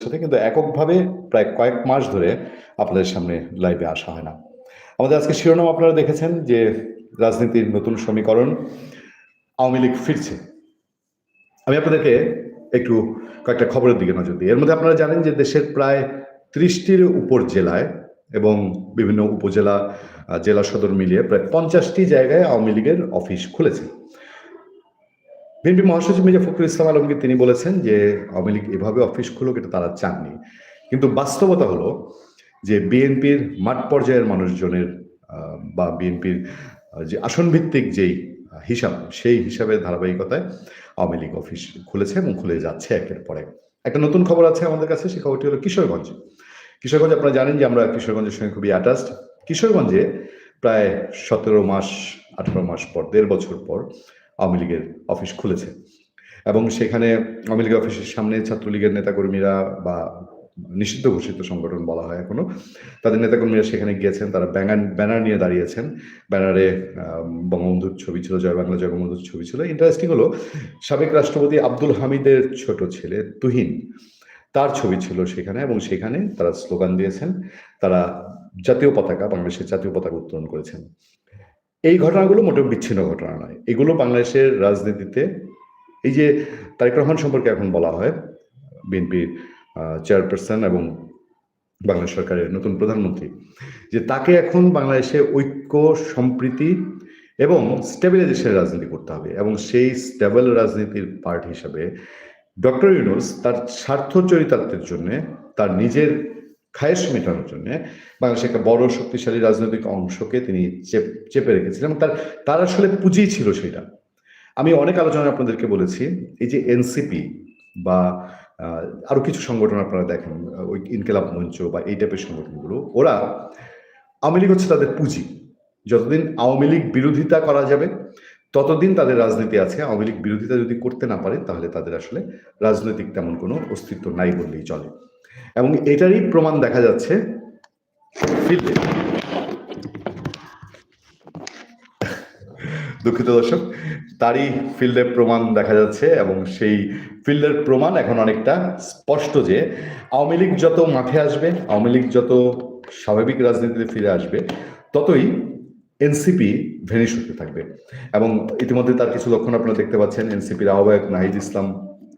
সাথে, কিন্তু এককভাবে প্রায় কয়েক মাস ধরে আপনাদের সামনে লাইভে আসা হয় না। আমাদের আজকে শিরোনাম আপনারা দেখেছেন যে রাজনীতির নতুন সমীকরণ, আওয়ামী লীগ ফিরছে। আমি আপনাদেরকে একটু কয়েকটা খবরের দিকে নজর দিই। এর মধ্যে আপনারা জানেন যে দেশের প্রায় 30টির উপর জেলায় এবং বিভিন্ন উপজেলা, জেলা সদর মিলিয়ে প্রায় 50টি জায়গায় আওয়ামী লীগের অফিস খুলেছে। বিএনপি মহাসচিব মির্জা ফখরুল ইসলাম আলমগীর তিনি বলেছেন যে আওয়ামী লীগ এভাবে অফিস খুলুক, এটা তারা চাননি। কিন্তু বাস্তবতা হলো যে বিএনপির মাঠ পর্যায়ের মানুষজনের বা বিএনপির যে আসন ভিত্তিক যেই হিসাব, সেই হিসাবের ধারাবাহিকতায় আওয়ামী লীগ অফিস খুলেছে এবং খুলে যাচ্ছে একের পর এক। একটা নতুন খবর আছে আমাদের কাছে, সেই খবরটি হলো কিশোরগঞ্জ। কিশোরগঞ্জ আপনারা জানেন যে আমরা কিশোরগঞ্জের সঙ্গে খুবই অ্যাটাচড। কিশোরগঞ্জে প্রায় 17 মাস 18 মাস পর, 1.5 বছর পর আওয়ামী লীগের অফিস খুলেছে এবং সেখানে আওয়ামী লীগের অফিসের সামনে ছাত্রলীগের নেতাকর্মীরা বা নিষিদ্ধ ঘোষিত সংগঠন বলা হয় এখনো, তাদের নেতাকর্মীরা সেখানে গিয়েছেন, তারা ব্যানার নিয়ে দাঁড়িয়েছেন। ব্যানারে বঙ্গবন্ধুর ছবি ছিল, জয় বাংলা জয় বঙ্গবন্ধুর ছবি ছিল। ইন্টারেস্টিং হলো সাবেক রাষ্ট্রপতি আব্দুল হামিদের ছোট ছেলে তুহিন, তার ছবি ছিল সেখানে এবং সেখানে তারা স্লোগান দিয়েছেন, তারা জাতীয় পতাকা, বাংলাদেশের জাতীয় পতাকা উত্তোলন করেছেন। এই ঘটনাগুলো মোটেও বিচ্ছিন্ন ঘটনা নয়, এগুলো বাংলাদেশের রাজনীতিতে, এই যে তারেক রহমান সম্পর্কে এখন বলা হয়, বিএনপির চেয়ারপারসন এবং বাংলাদেশ সরকারের নতুন প্রধানমন্ত্রী, যে তাকে এখন বাংলাদেশে ঐক্য, সম্প্রীতি এবং স্টেবিলাইজেশনের রাজনীতি করতে হবে এবং সেই স্টেবল রাজনীতির পার্ট হিসাবে ডক্টর ইউনূস তার স্বার্থ চরিতার্থের জন্য, তার নিজের খায়েশ মেটানোর জন্য বাংলাদেশের একটা বড় শক্তিশালী রাজনৈতিক অংশকে তিনি চেপে রেখেছিলেন এবং তার আসলে পুঁজি ছিল সেটা। আমি অনেক আলোচনায় আপনাদেরকে বলেছি, এই যে এনসিপি বা আরো কিছু সংগঠন আপনারা দেখেন, ওই ইনকিলাব মঞ্চ বা এই টাইপের সংগঠনগুলো, ওরা, আওয়ামী লীগ হচ্ছে তাদের পুঁজি। যতদিন আওয়ামী লীগ বিরোধিতা করা যাবে ততদিন তাদের রাজনীতি আছে। আওয়ামী লীগ বিরোধিতা যদি করতে না পারে তাহলে তাদের আসলে রাজনৈতিক তেমন কোনো অস্তিত্ব নাই বললেই চলে। এবং এটারই প্রমাণ দেখা যাচ্ছে ফিল্ডে। দুঃখিত দর্শক, তারই ফিল্ডের প্রমাণ দেখা যাচ্ছে এবং সেই ফিল্ডের প্রমাণ এখন অনেকটা স্পষ্ট যে আওয়ামী লীগ যত মাঠে আসবে, আওয়ামী লীগ যত স্বাভাবিক রাজনীতিতে ফিরে আসবে, ততই এনসিপি ভেনিশ হতে থাকবে। এবং ইতিমধ্যে তার কিছু লক্ষণ আপনারা দেখতে পাচ্ছেন। এনসিপির আহ্বায়ক নাহিদ ইসলাম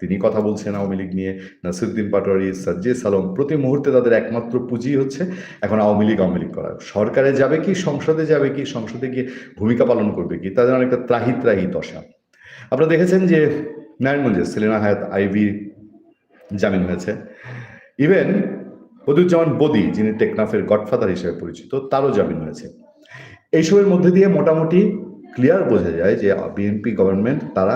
তিনি কথা বলছেন আওয়ামী লীগ নিয়ে, নাসিরুদ্দিন পাটোয়ারি, সাজ্জিদ আলম, প্রতি মুহূর্তে তাদের একমাত্র পুঁজি হচ্ছে এখন আওয়ামী লীগ করা। সরকারে যাবে কি, সংসদে যাবে কি, সংসদে গিয়ে ভূমিকা পালন করবে কি, তাদের অনেকটা ত্রাহি ত্রাহি দশা। আপনারা দেখেছেন যে নারায়ণগঞ্জে সেলিনা হায়াৎ আইভি জামিন হয়েছে। ইভেন বদিউজ্জামান বদি, যিনি টেকনাফের গডফাদার হিসেবে পরিচিত, তারও জামিন হয়েছে। এইসবের মধ্যে দিয়ে মোটামুটি ক্লিয়ার বোঝা যায় যে বিএনপি গভর্নমেন্ট তারা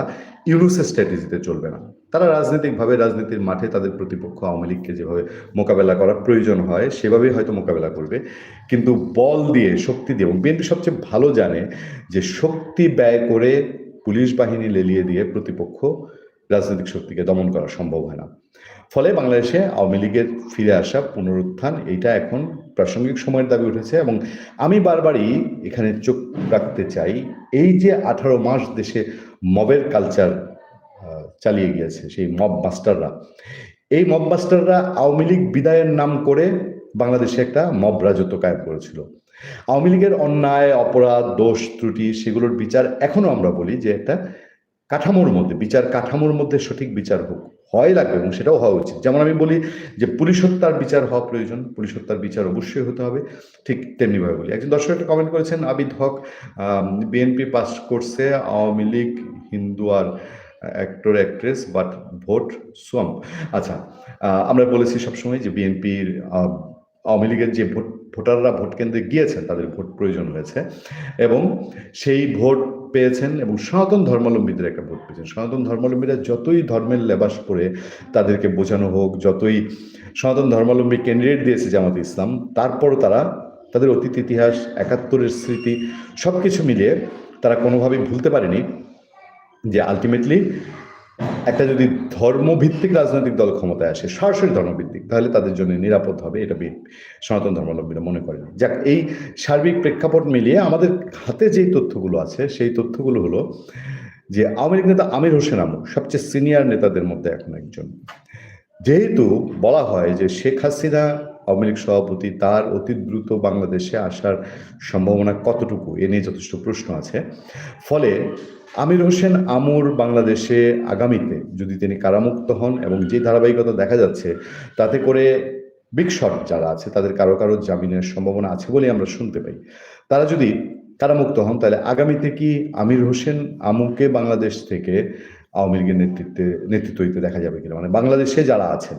ইউনূসের স্ট্র্যাটেজিতে চলবে না। তারা রাজনৈতিকভাবে, রাজনীতির মাঠে তাদের প্রতিপক্ষ আওয়ামী লীগকে যেভাবে মোকাবেলা করার প্রয়োজন হয় সেভাবেই হয়তো মোকাবেলা করবে, কিন্তু বল দিয়ে, শক্তি দিয়ে। এবং বিএনপি সবচেয়ে ভালো জানে যে শক্তি ব্যয় করে পুলিশ বাহিনী লেলিয়ে দিয়ে প্রতিপক্ষ রাজনৈতিক শক্তিকে দমন করা সম্ভব হয় না। ফলে বাংলাদেশে আওয়ামী লীগের ফিরে আসা, পুনরুত্থান, এইটা এখন প্রাসঙ্গিক সময়ের দাবি উঠেছে। এবং আমি বারবারই এখানে চোখ রাখতে চাই, এই যে 18 মাস দেশে মবের কালচার চালিয়ে গিয়েছে সেই মব মাস্টাররা, এই মব মাস্টাররা আওয়ামী লীগ বিদায়ের নাম করে বাংলাদেশে একটা মব রাজত্ব কায়েম করেছিল। আওয়ামী লীগের অন্যায়, অপরাধ, দোষ ত্রুটি, সেগুলোর বিচার এখনো আমরা বলি যে একটা কাঠামোর মধ্যে, বিচার কাঠামোর মধ্যে সঠিক বিচার হোক, হয় লাগবে এবং সেটাও হওয়া উচিত। যেমন আমি বলি যে পুলিশ হত্যার বিচার হওয়া প্রয়োজন, পুলিশ হত্যার বিচার অবশ্যই হতে হবে, ঠিক তেমনিভাবে বলি। একজন দর্শক একটা কমেন্ট করেছেন, আবিদ হক, বিএনপি পাস করছে, আওয়ামী লীগ হিন্দু আর অ্যাক্টর অ্যাক্ট্রেস বাট ভোট সোয়াম। আচ্ছা, আমরা বলেছি সবসময় যে বিএনপির আওয়ামী লীগের যে ভোটাররা ভোট কেন্দ্রে গিয়েছেন তাদের ভোট প্রয়োজন হয়েছে এবং সেই ভোট পেয়েছেন এবং সনাতন ধর্মাবলম্বীদের একটা ভোট পেয়েছেন। সনাতন ধর্মাবলম্বীরা যতই ধর্মের লেবাস পরে তাদেরকে বোঝানো হোক, যতই সনাতন ধর্মাবলম্বী ক্যান্ডিডেট দিয়েছে জামাত ইসলাম, তারপরও তারা তাদের অতীত ইতিহাস, 71-এর স্মৃতি সব কিছু মিলিয়ে তারা কোনোভাবেই ভুলতে পারেনি যে আলটিমেটলি একটা যদি ধর্মভিত্তিক রাজনৈতিক দল ক্ষমতায় আসে, সরাসরি ধর্মভিত্তিক, তাহলে তাদের জন্য নিরাপদ হবে, এটা সনাতন ধর্মাবলম্বীরা মনে করেন। যাক, এই সার্বিক প্রেক্ষাপট মিলিয়ে আমাদের হাতে যেই তথ্যগুলো আছে সেই তথ্যগুলো হলো যে আওয়ামী লীগ নেতা আমির হোসেন আমু সবচেয়ে সিনিয়র নেতাদের মধ্যে এখন একজন, যেহেতু বলা হয় যে শেখ হাসিনা আওয়ামী লীগ সভাপতি, তার অতি দ্রুত বাংলাদেশে আসার সম্ভাবনা কতটুকু এ নিয়ে যথেষ্ট প্রশ্ন আছে। ফলে আমির হোসেন আমুর বাংলাদেশে আগামীতে যদি তিনি কারামুক্ত হন, এবং যে ধারাবাহিকতা দেখা যাচ্ছে তাতে করে বিগ শট যারা আছে তাদের কারো কারো জামিনের সম্ভাবনা আছে বলে আমরা শুনতে পাই। তারা যদি কারামুক্ত হন, তাহলে আগামীতে কি আমির হোসেন আমুকে বাংলাদেশ থেকে আওয়ামী লীগের নেতৃত্ব দিতে দেখা যাবে কিনা, মানে বাংলাদেশে যারা আছেন,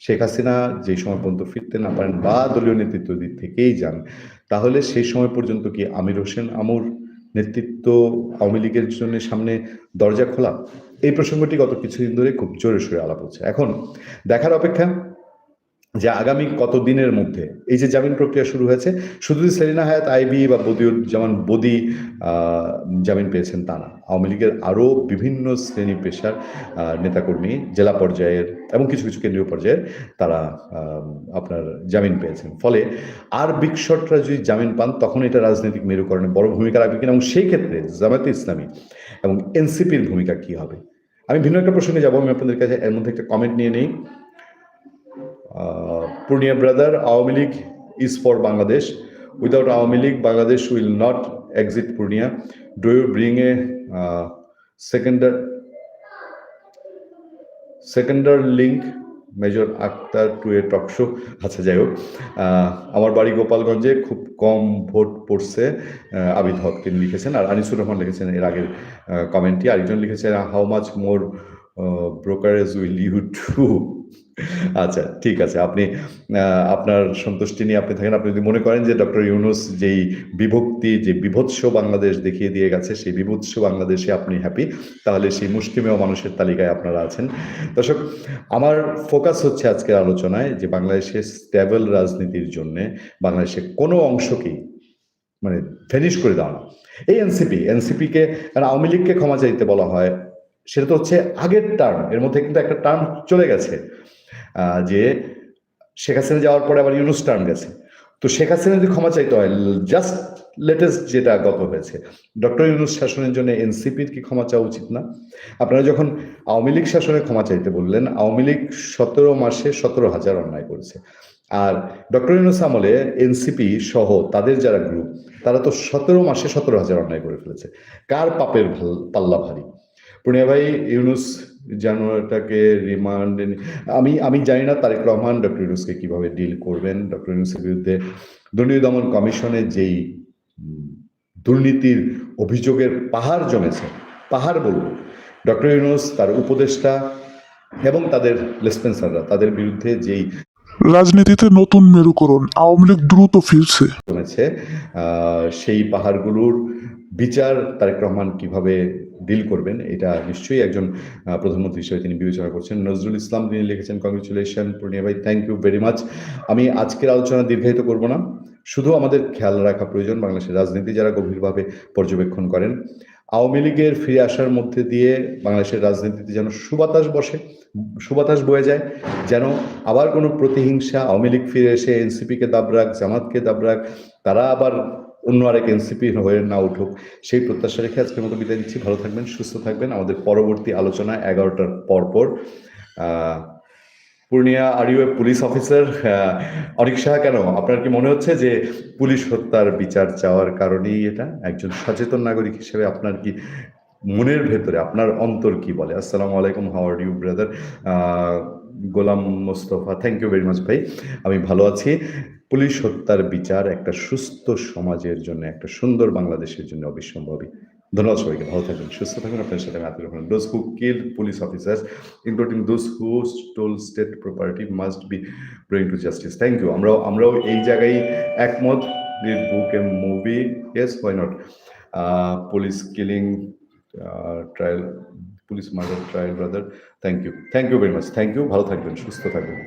শেখ হাসিনা যেই সময় পর্যন্ত ফিরতে না পারেন বা দলীয় নেতৃত্ব দিক থেকেই যান, তাহলে সেই সময় পর্যন্ত কি আমির হোসেন আমুর নেতৃত্ব আওয়ামী লীগের জন্য সামনে দরজা খোলা? এই প্রসঙ্গটি গত কিছুদিন ধরে খুব জোরে সোরে আলাপ হচ্ছে। এখন দেখার অপেক্ষা যে আগামী কতদিনের মধ্যে এই যে জামিন প্রক্রিয়া শুরু হয়েছে, শুধু সেলিনা হায়াৎ আইভি বা যেমন বদি জামিন পেয়েছেন তা না, আওয়ামী লীগের আরও বিভিন্ন শ্রেণী পেশার নেতাকর্মী, জেলা পর্যায়ের এবং কিছু কিছু কেন্দ্রীয় পর্যায়ের তারা আপনার জামিন পেয়েছেন। ফলে আর বিগশটরা যদি জামিন পান, তখন এটা রাজনৈতিক মেরুকরণে বড় ভূমিকা রাখবে কিনা, এবং সেই ক্ষেত্রে জামায়াতে ইসলামী এবং এনসিপির ভূমিকা কি হবে। আমি ভিন্ন একটা প্রসঙ্গে যাবো, আমি আপনাদের কাছে এর মধ্যে একটা কমেন্ট নিয়ে নেই। Purnia brother, Awami League is for Bangladesh. Without Awami League, Bangladesh will not exit Purnia. Do you bring a secondary link, major Akhtar to a talk show? আচ্ছা, যাই হোক, আমার বাড়ি গোপালগঞ্জে, খুব কম ভোট পড়ছে, আবিদ হক তিনি লিখেছেন। আর আনিসুর রহমান লিখেছেন এর আগের কমেন্টটি। আরেকজন লিখেছেন how much more brokerage will you to. আচ্ছা, ঠিক আছে, আপনি আপনার সন্তুষ্টি নিয়ে আপনি থাকেন। আপনি যদি মনে করেন যে ডক্টর ইউনূস যেই বিভক্তি, যে বিভৎস বাংলাদেশ দেখিয়ে দিয়ে গেছে, সেই বিভৎস বাংলাদেশে আপনি হ্যাপি, তাহলে সেই মুষ্টিমেয় মানুষের তালিকায় আপনারা আছেন। দর্শক, আমার ফোকাস হচ্ছে আজকের আলোচনায় যে বাংলাদেশের স্টেবল রাজনীতির জন্য বাংলাদেশের কোনো অংশকেই মানে ফেনিশ করে দেওয়া না। এই এনসিপিকে, কারণ আওয়ামী লীগকে ক্ষমা চাইতে বলা হয়, সেটা তো হচ্ছে আগের টার্ম, এর মধ্যে কিন্তু একটা টার্ম চলে গেছে, যে শেখ হাসিনা যাওয়ার পরে আবার ইউনূস টার্ম গেছে। তো শেখ হাসিনা যদি ক্ষমা চাইতে হয়, জাস্ট লেটেস্ট যেটা গত হয়েছে, ডক্টর ইউনূস শাসনের জন্য এনসিপির কি ক্ষমা চাওয়া উচিত না? আপনারা যখন আওয়ামী লীগ শাসনে ক্ষমা চাইতে বললেন, আওয়ামী লীগ 17 মাসে 17,000 অন্যায় করেছে, আর ডক্টর ইউনূস আমলে এনসিপি সহ তাদের যারা গ্রুপ, তারা তো 17 মাসে 17,000 অন্যায় করে ফেলেছে। কার পাপের পাল্লা ভারী? পূর্ণিয়া ভাই, ইউনূস যেন এটাকে রিমান্ড, আমি জানি না তারেক রহমান ডক্টর ইউনূসকে কিভাবে ডিল করবেন। ডক্টর ইউনূসের বিরুদ্ধে দুর্নীতি দমন কমিশনে যেই দুর্নীতির অভিযোগের পাহাড় জমেছে, পাহাড় বলবো, ডক্টর ইউনূস, তার উপদেষ্টা এবং তাদের লেসপেন্সাররা, তাদের বিরুদ্ধে যেই রাজনীতিতে নতুন মেরুকরণ, আওয়ামী লীগ দ্রুত ফিরছে, জমেছে, সেই পাহাড়গুলোর বিচার তারেক রহমান কিভাবে ডিল করবেন, এটা নিশ্চয়ই একজন প্রধানমন্ত্রী হিসেবে তিনি বিবেচনা করছেন। নজরুল ইসলাম তিনি লিখেছেন, কংগ্রেচুলেশন পূর্ণিয়া ভাই, থ্যাংক ইউ ভেরি মাচ। আমি আজকের আলোচনা দীর্ঘায়িত করব না, শুধু আমাদের খেয়াল রাখা প্রয়োজন বাংলাদেশের রাজনীতি যারা গভীরভাবে পর্যবেক্ষণ করেন, আওয়ামী লীগের ফিরে আসার মধ্যে দিয়ে বাংলাদেশের রাজনীতিতে যেন সুবাতাস বয়ে যায়, যেন আবার কোনো প্রতিহিংসা, আওয়ামী লীগ ফিরে এসে এনসিপিকে দাবরাক, জামাতকে দাবরাক, তারা আবার অন্য আরেক এনসিপি হয়ে না উঠুক, সেই প্রত্যাশা রেখে আজকের মতো বিদায় দিচ্ছি। ভালো থাকবেন, সুস্থ থাকবেন। আমাদের পরবর্তী আলোচনা 11টার পর। Purnia, are U A police officer? অনিক সাহা, কেন আপনার কি মনে হচ্ছে যে পুলিশ হত্যার বিচার চাওয়ার কারণেই এটা? একজন সচেতন নাগরিক হিসেবে আপনার কি মনের ভেতরে, আপনার অন্তর কি বলে? আসসালামু আলাইকুম, how are you brother? Golam Mostafa, thank you very much ভাই, আমি ভালো আছি। পুলিশ হত্যার বিচার একটা সুস্থ সমাজের জন্য, একটা সুন্দর বাংলাদেশের জন্য অবিসম্ভাবী। ধন্যবাদ সবাইকে, ভালো থাকবেন, সুস্থ থাকবেন। আপনার সাথে আমি Atiur Rahman. Those who killed police officers, including those who stole state property, must be brought to justice. Thank you. আমরাও এই জায়গায় একমত। Read book and movie, yes, why not? Police killing trial, police murder trial, brother. Thank you very much. Thank you. ভালো থাকবেন, সুস্থ থাকবেন।